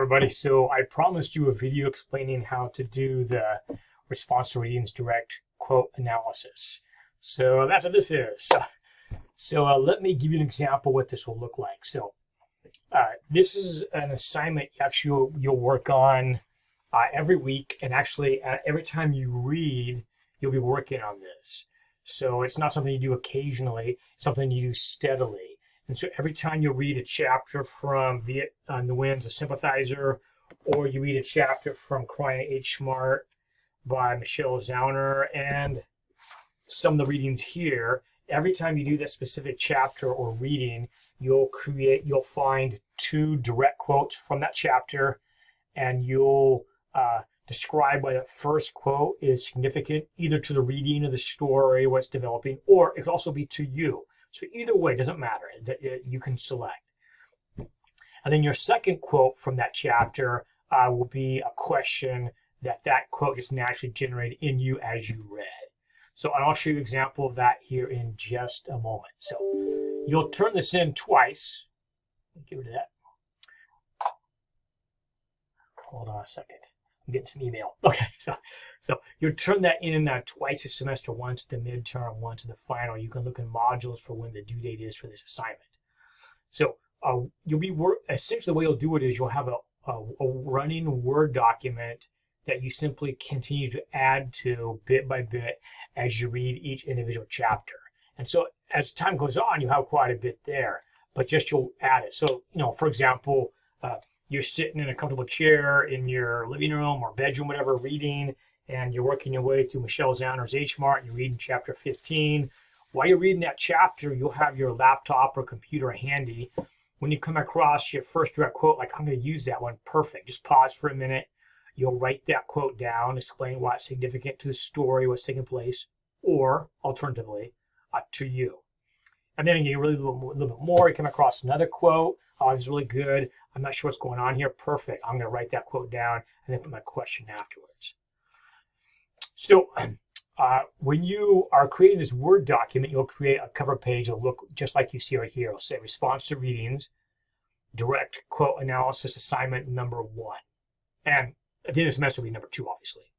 everybody. So I promised you a video explaining how to do the response to readings direct quote analysis. So that's what this is. So let me give you an example what this will look like. So this is an assignment actually you'll work on every week, and actually every time you read, you'll be working on this. So it's not something you do occasionally, it's something you do steadily. And so every time you read a chapter from Viet Nguyen's A Sympathizer, or you read a chapter from Crying H Smart by Michelle Zauner, and some of the readings here, every time you do that specific chapter or reading, you'll find two direct quotes from that chapter, and you'll describe why that first quote is significant, either to the reading of the story, what's developing, or it could also be to you. So either way, it doesn't matter, that you can select. And then your second quote from that chapter will be a question that quote just naturally generated in you as you read. So I'll show you an example of that here in just a moment. So you'll turn this in twice. Get rid of that. Hold on a second. I'm getting some email. Okay, so you'll turn that in twice a semester, once to the midterm, once to the final. You can look in modules for when the due date is for this assignment. So you'll be essentially the way you'll do it is you'll have a running Word document that you simply continue to add to bit by bit as you read each individual chapter. And so as time goes on, you have quite a bit there, but just you'll add it. So, for example, you're sitting in a comfortable chair in your living room or bedroom, whatever, reading, and you're working your way through Michelle Zauner's H Smart. You're reading chapter 15. While you're reading that chapter, you'll have your laptop or computer handy. When you come across your first direct quote, like I'm going to use that one, perfect. Just pause for a minute. You'll write that quote down, explain why it's significant to the story, what's taking place, or alternatively, to you. And then you read a little bit more. You come across another quote. Oh, this is really good. I'm not sure what's going on here. Perfect. I'm going to write that quote down and then put my question afterwards. So when you are creating this Word document, you'll create a cover page. It'll look just like you see right here. It'll say response to readings, direct quote analysis assignment number 1. And at the end of the semester will be number 2, obviously.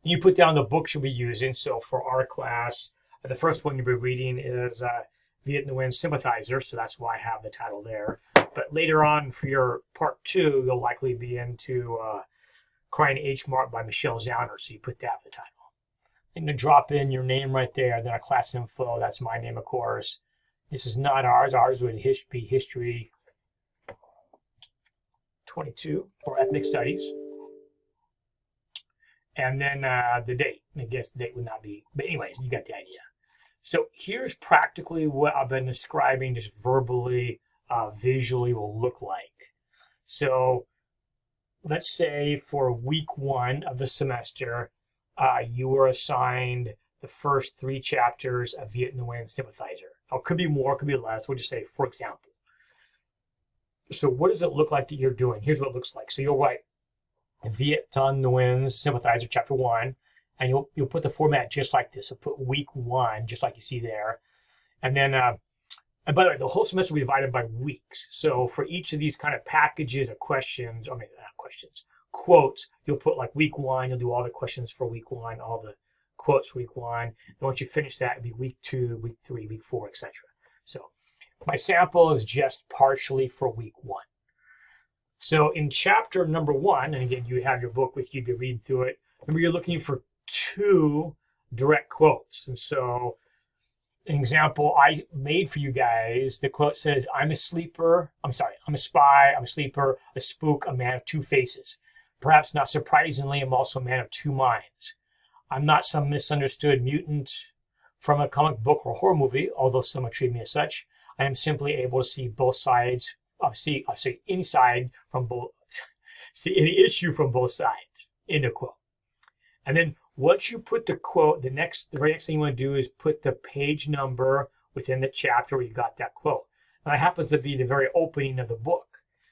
And you put down the books you'll be using. So for our class, the first one you'll be reading is Viet Nguyen's Sympathizer, so that's why I have the title there. But later on for your part 2, you'll likely be into Crying H Smart by Michelle Zauner, so you put that for the title. And to drop in your name right there, then our class info, that's my name, of course. This is not ours. Ours would be History 22 or Ethnic Studies. And then the date. I guess the date would not be, but anyways, you got the idea. So here's practically what I've been describing, just verbally, visually will look like. So let's say for week 1 of the semester, you were assigned the first 3 chapters of Viet Nguyen's Sympathizer. Now, it could be more, it could be less. We'll just say, for example. So what does it look like that you're doing? Here's what it looks like. So you'll write Viet Nguyen's Sympathizer, chapter 1, and you'll put the format just like this. So put week 1, just like you see there. And then, and by the way, the whole semester will be divided by weeks. So for each of these kind of packages of questions, not questions, quotes, you'll put like week 1, you'll do all the questions for week 1, all the quotes for week 1. And once you finish that, it'll be week 2, week 3, week 4, etc. So my sample is just partially for week 1. So in chapter number 1, and again, you have your book with you, you'll be reading through it. Remember, you're looking for 2 direct quotes. And so an example I made for you guys, the quote says, I'm a spy, I'm a sleeper, a spook, a man of 2 faces. Perhaps not surprisingly, I'm also a man of 2 minds. I'm not some misunderstood mutant from a comic book or horror movie, although some would treat me as such. I am simply able to see both sides, see any side from both, see any issue from both sides, end of quote. And then once you put the quote, the very next thing you want to do is put the page number within the chapter where you got that quote. Now that happens to be the very opening of the book.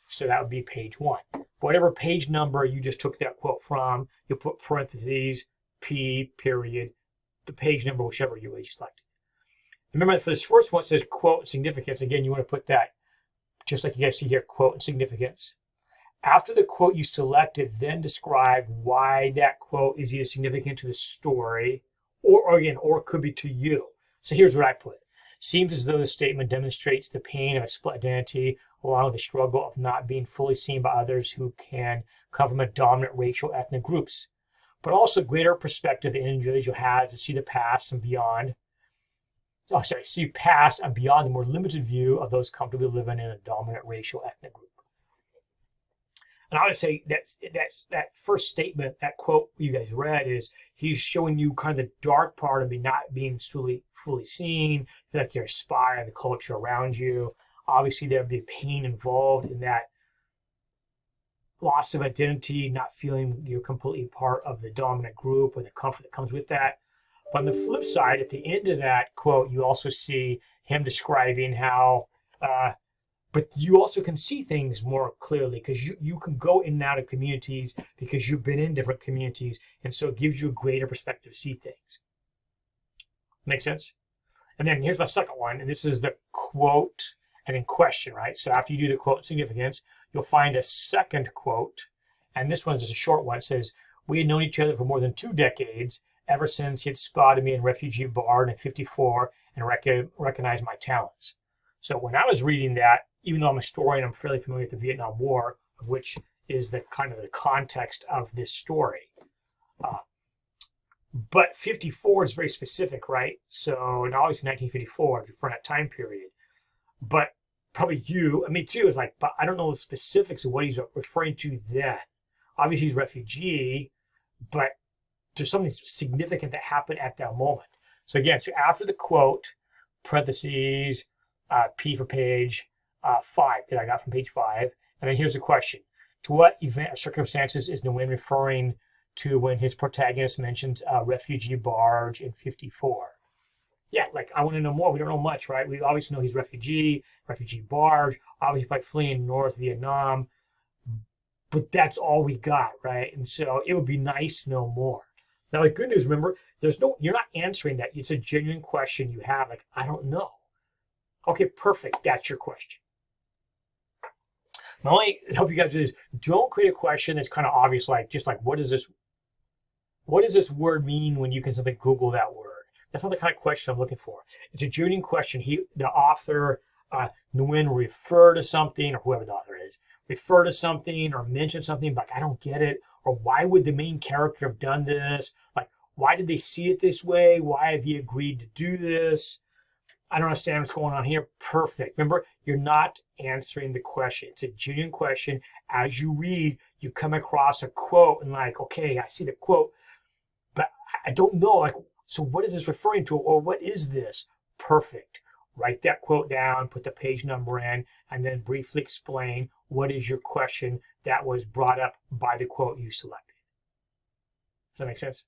So that would be page 1. Whatever page number you just took that quote from, you'll put parentheses, P, period, the page number, whichever you selected. Remember, for this first one, it says quote and significance. Again, you want to put that, just like you guys see here, quote and significance. After the quote you selected, then describe why that quote is either significant to the story or could be to you. So here's what I put. Seems as though the statement demonstrates the pain of a split identity along with the struggle of not being fully seen by others who can come from a dominant racial ethnic groups, but also greater perspective the individual has to see the past and beyond. See past and beyond the more limited view of those comfortably living in a dominant racial ethnic group. And I would say that first statement, that quote you guys read, is he's showing you kind of the dark part of not being fully seen, feel like you're a spy on the culture around you. Obviously, there'd be pain involved in that loss of identity, not feeling you're completely part of the dominant group or the comfort that comes with that. But on the flip side, at the end of that quote, you also see him describing how but you also can see things more clearly because you can go in and out of communities because you've been in different communities. And so it gives you a greater perspective to see things. Make sense? And then here's my second one. And this is the quote and then question, right? So after you do the quote and significance, you'll find a second quote. And this one's just a short one. It says, we had known each other for more than 2 decades, ever since he had spotted me in Refugee Barn in '54 and recognized my talents. So when I was reading that, even though I'm a historian, I'm fairly familiar with the Vietnam War, of which is the kind of the context of this story. But 54 is very specific, right? So, and obviously 1954 for that time period. But probably me too, is like, but I don't know the specifics of what he's referring to then. Obviously he's a refugee, but there's something significant that happened at that moment. So again, so after the quote, parentheses, P for page 5 that I got from page 5. And then here's the question. To what event or circumstances is Nguyen referring to when his protagonist mentions a refugee barge in 54? Yeah, like I want to know more. We don't know much, right? We obviously know he's refugee barge, obviously by fleeing North Vietnam. But that's all we got, right? And so it would be nice to know more. Now, the good news, remember, you're not answering that. It's a genuine question you have. Like, I don't know. Okay, perfect. That's your question. My only help you guys with is don't create a question that's kind of obvious, like just like what does this word mean when you can simply Google that word? That's not the kind of question I'm looking for. It's a genuine question. The author, Nguyen, refer to something, or whoever the author is, refer to something or mention something, like I don't get it, or why would the main character have done this? Like, why did they see it this way? Why have he agreed to do this? I don't understand what's going on here. Perfect. Remember, you're not answering the question. It's a genuine question. As you read, you come across a quote and like, okay, I see the quote, but I don't know. Like, so what is this referring to? Or what is this? Perfect. Write that quote down, put the page number in, and then briefly explain what is your question that was brought up by the quote you selected. Does that make sense?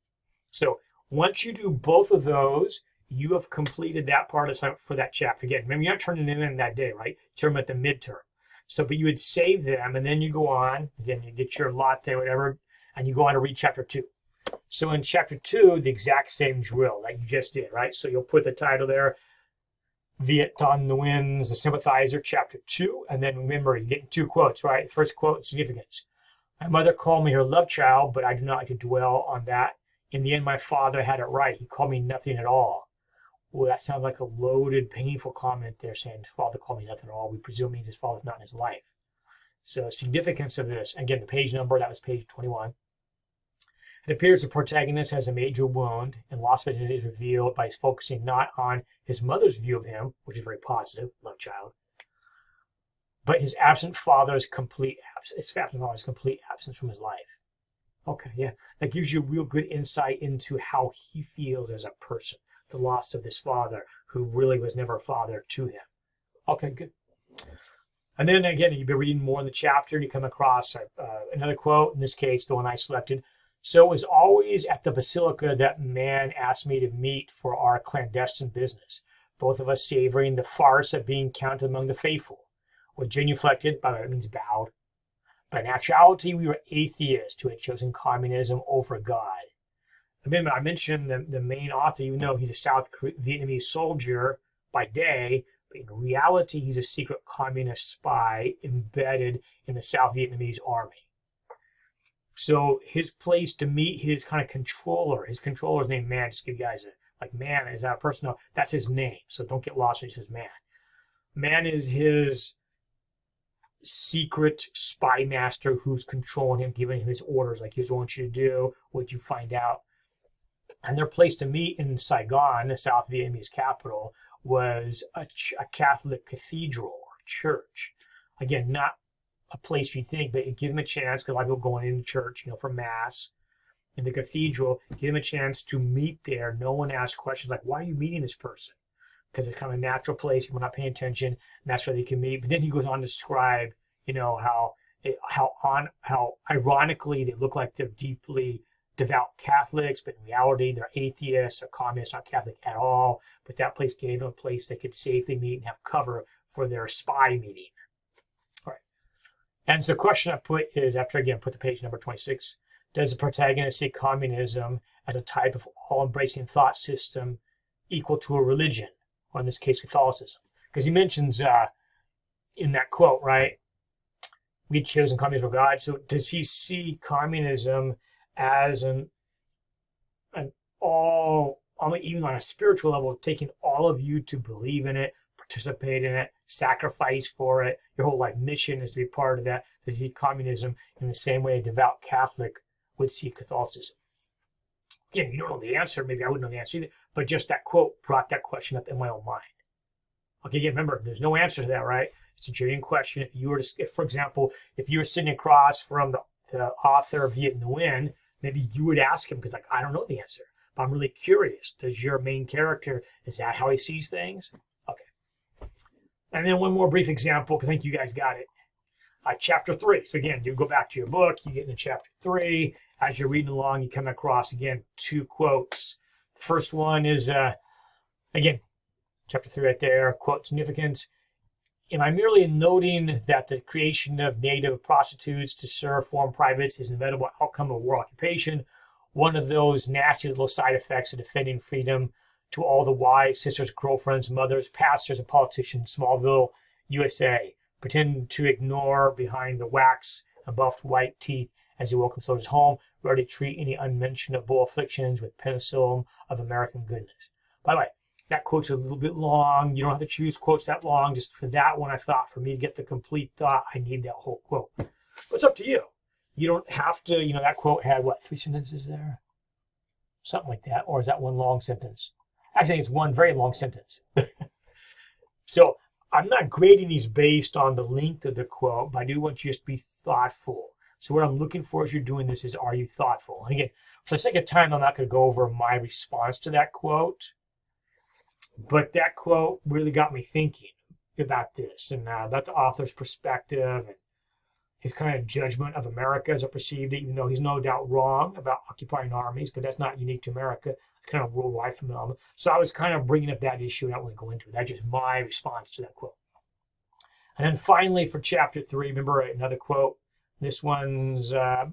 So once you do both of those, you have completed that part of for that chapter. Again, remember, you're not turning them in that day, right? Turn them at the midterm. So, but you would save them, and then you go on. Again, you get your latte, whatever, and you go on to read chapter 2. So in chapter 2, the exact same drill that you just did, right? So you'll put the title there, Viet Thanh Nguyen's The Sympathizer, chapter 2. And then remember, you're getting 2 quotes, right? First quote, significance. My mother called me her love child, but I do not like to dwell on that. In the end, my father had it right. He called me nothing at all. Well, that sounds like a loaded, painful comment there saying his father called me nothing at all. We presume means his father's not in his life. So significance of this, again, the page number, that was page 21. It appears the protagonist has a major wound, and loss of identity is revealed by his focusing not on his mother's view of him, which is very positive, love child, but his absent father's complete absence. His absent father's complete absence from his life. Okay, yeah, that gives you real good insight into how he feels as a person. The loss of this father who really was never a father to him. Okay, good. And then again, you've been reading more in the chapter and you come across another quote, in this case, the one I selected. So it was always at the Basilica that man asked me to meet for our clandestine business, both of us savoring the farce of being counted among the faithful. What genuflected, by the way, it means bowed. But in actuality, we were atheists who had chosen communism over God. Remember, I mentioned the main author, even though he's a South Vietnamese soldier by day, But in reality, he's a secret communist spy embedded in the South Vietnamese army. So his place to meet his kind of controller, his controller's named Man. Just give you guys Man is that a person? No, that's his name. So don't get lost when he says Man. Man is his secret spy master who's controlling him, giving him his orders, like here's what I want you to do, what you find out. And their place to meet in Saigon, the South Vietnamese capital, was a Catholic cathedral or church. Again, not a place you think, but give them a chance, because a lot of people going into church, for mass. In the cathedral, give them a chance to meet there. No one asks questions like, why are you meeting this person? Because it's kind of a natural place, people not paying attention, and that's where they can meet. But then he goes on to describe, how ironically they look like they're deeply devout Catholics, but in reality they're atheists or communists, not Catholic at all. But that place gave them a place they could safely meet and have cover for their spy meeting. All right. And so the question I put is, after again put the page number 26, does the protagonist see communism as a type of all-embracing thought system equal to a religion, or in this case Catholicism? Because he mentions in that quote, right, we'd chosen communism for God. So does he see communism as an all, even on a spiritual level, taking all of you to believe in it, participate in it, sacrifice for it? Your whole life mission is to be part of that. Does he see communism in the same way a devout Catholic would see Catholicism? Again, you don't know the answer. Maybe I wouldn't know the answer either. But just that quote brought that question up in my own mind. Okay, again, remember, there's no answer to that, right? It's a genuine question. If you were to, for example, if you were sitting across from the author of Viet in the Wind, maybe you would ask him, because I don't know the answer, but I'm really curious. Does your main character, is that how he sees things? Okay. And then one more brief example, because I think you guys got it. Chapter 3. So again, you go back to your book, you get into chapter 3. As you're reading along, you come across, again, 2 quotes. The first one is, again, chapter 3 right there, quote significance. Am I merely noting that the creation of native prostitutes to serve foreign privates is an inevitable outcome of war occupation, one of those nasty little side effects of defending freedom to all the wives, sisters, girlfriends, mothers, pastors, and politicians in Smallville, USA, pretending to ignore behind the wax and buffed white teeth as he welcomes soldiers home, ready to treat any unmentionable afflictions with penicillin of American goodness. By the way, that quote's a little bit long. You don't have to choose quotes that long. Just for that one, I thought, for me to get the complete thought, I need that whole quote. But it's up to you. You don't have to, that quote had, 3 sentences there? Something like that. Or is that one long sentence? Actually, it's one very long sentence. So I'm not grading these based on the length of the quote, but I do want you to be thoughtful. So what I'm looking for as you're doing this is, are you thoughtful? And again, for the sake of time, I'm not going to go over my response to that quote. But that quote really got me thinking about this and about the author's perspective and his kind of judgment of America as I perceived it, even though he's no doubt wrong about occupying armies, but that's not unique to America. It's kind of a worldwide phenomenon. So I was kind of bringing up that issue and I don't want to go into it. That's just my response to that quote. And then finally for chapter 3, remember another quote. This one's about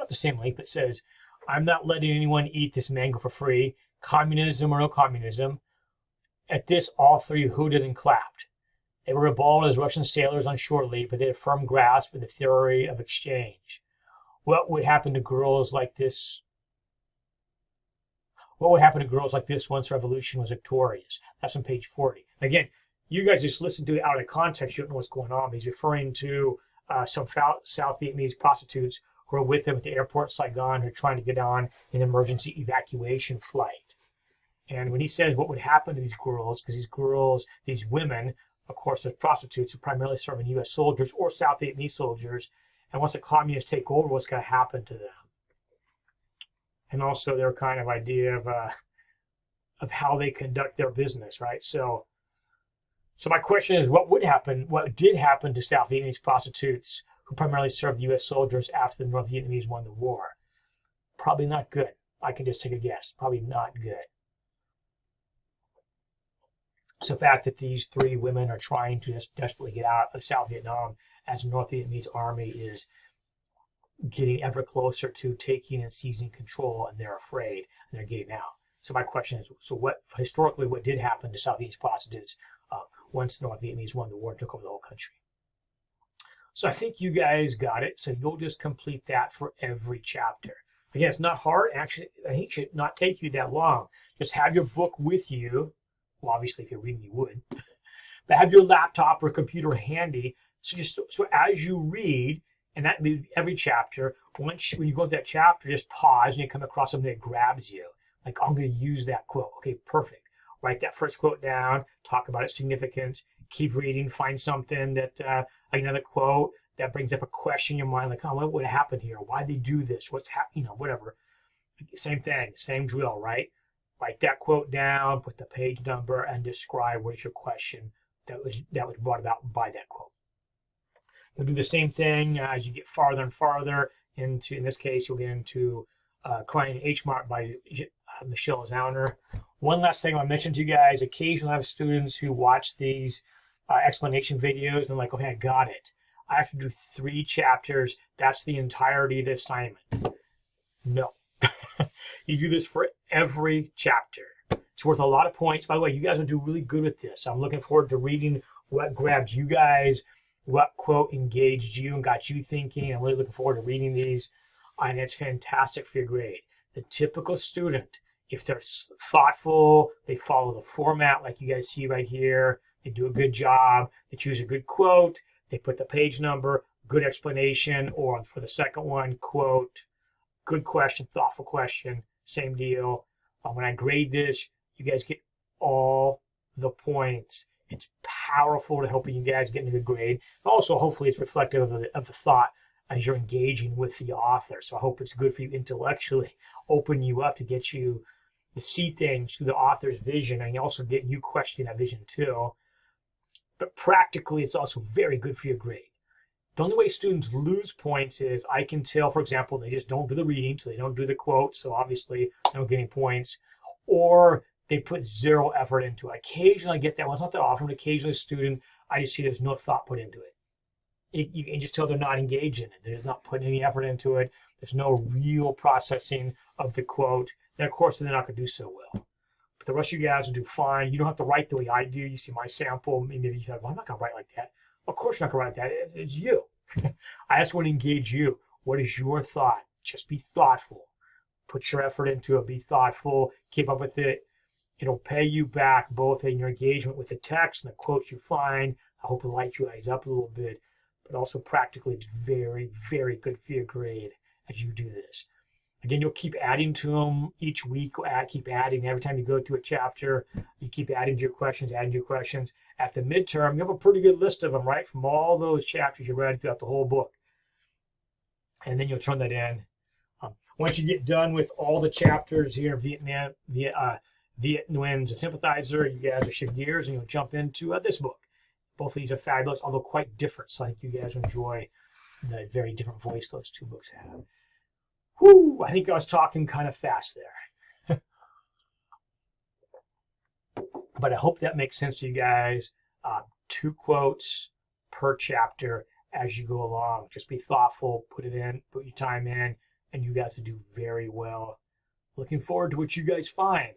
the same length. It says, I'm not letting anyone eat this mango for free, communism or no communism. At this, all 3 hooted and clapped. They were ribald as Russian sailors on shore leave, but they had a firm grasp of the theory of exchange. What would happen to girls like this? What would happen to girls like this once revolution was victorious? That's on page 40. Again, you guys just listen to it out of context. You don't know what's going on. He's referring to some South Vietnamese prostitutes who are with him at the airport in Saigon who are trying to get on an emergency evacuation flight. And when he says what would happen to these girls, because these women, of course, are prostitutes who primarily serving U.S. soldiers or South Vietnamese soldiers, and once the communists take over, what's going to happen to them? And also their kind of idea of how they conduct their business, right? So my question is, what did happen to South Vietnamese prostitutes who primarily served U.S. soldiers after the North Vietnamese won the war? Probably not good. I can just take a guess. Probably not good. So the fact that these 3 women are trying to just desperately get out of South Vietnam as the North Vietnamese army is getting ever closer to taking and seizing control, and they're afraid and they're getting out. So my question is, so what historically what did happen to South Vietnamese prostitutes? once the North Vietnamese won the war and took over the whole country. So I think you guys got it. So you'll just complete that for every chapter. Again, it's not hard. Actually, I think it should not take you that long. Just have your book with you. Well, obviously, if you're reading, you would. But have your laptop or computer handy. So as you read, and that means every chapter, when you go to that chapter, just pause and you come across something that grabs you. Like, I'm going to use that quote. Okay, perfect. Write that first quote down. Talk about its significance. Keep reading. Find something that, like another quote that brings up a question in your mind, like, oh, what would happen here? Why'd they do this? What's happening? Whatever. Same thing, same drill, right? Write that quote down, put the page number, and describe what is your question that was brought about by that quote. You'll do the same thing as you get farther and farther into, in this case, you'll get into Crying H Mart by Michelle Zauner. One last thing I want to mention to you guys, occasionally I have students who watch these explanation videos and like, okay, I got it. I have to do 3 chapters. That's the entirety of the assignment. No. You do this for every chapter. It's worth a lot of points. By the way, you guys will do really good with this. I'm looking forward to reading what grabbed you guys, what quote engaged you and got you thinking. I'm really looking forward to reading these. And it's fantastic for your grade. The typical student, if they're thoughtful, they follow the format like you guys see right here, they do a good job, they choose a good quote, they put the page number, good explanation, or for the second one, quote, good question, thoughtful question, same deal. When I grade this, you guys get all the points. It's powerful to helping you guys get a good grade. Also, hopefully, it's reflective of the thought as you're engaging with the author. So I hope it's good for you intellectually, open you up to get you to see things through the author's vision, and also get you questioning that vision too. But practically, it's also very good for your grade. The only way students lose points is I can tell, for example, they just don't do the reading, so they don't do the quotes, so obviously they don't get any points, or they put 0 effort into it. Occasionally I get that. Well, it's not that often, but occasionally a student, I just see there's no thought put into it. You can just tell they're not engaged in it. They're not putting any effort into it. There's no real processing of the quote. Then, of course, they're not going to do so well. But the rest of you guys will do fine. You don't have to write the way I do. You see my sample. Maybe you thought, well, I'm not going to write like that. Of course you're not going to write that. It's you. I just want to engage you. What is your thought? Just be thoughtful. Put your effort into it. Be thoughtful. Keep up with it. It'll pay you back both in your engagement with the text and the quotes you find. I hope it'll light you guys up a little bit. But also practically, it's very, very good for your grade as you do this. Again, you'll keep adding to them each week. Keep adding. Every time you go through a chapter, you keep adding to your questions, adding to your questions. At the midterm, you have a pretty good list of them, right, from all those chapters you read throughout the whole book. And then you'll turn that in. Once you get done with all the chapters here, Viet Nguyen's A Sympathizer, you guys will shift gears and you'll jump into this book. Both of these are fabulous, although quite different. So I think you guys enjoy the very different voice those 2 books have. Whew, I think I was talking kind of fast there. But I hope that makes sense to you guys. 2 quotes per chapter as you go along. Just be thoughtful, put it in, put your time in, and you guys will do very well. Looking forward to what you guys find.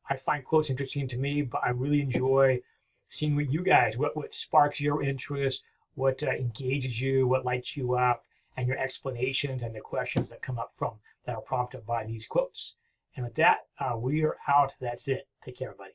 I find quotes interesting to me, but I really enjoy seeing what you guys, what sparks your interest, what engages you, what lights you up, and your explanations and the questions that come up from that are prompted by these quotes. And with that, we are out. That's it. Take care, everybody.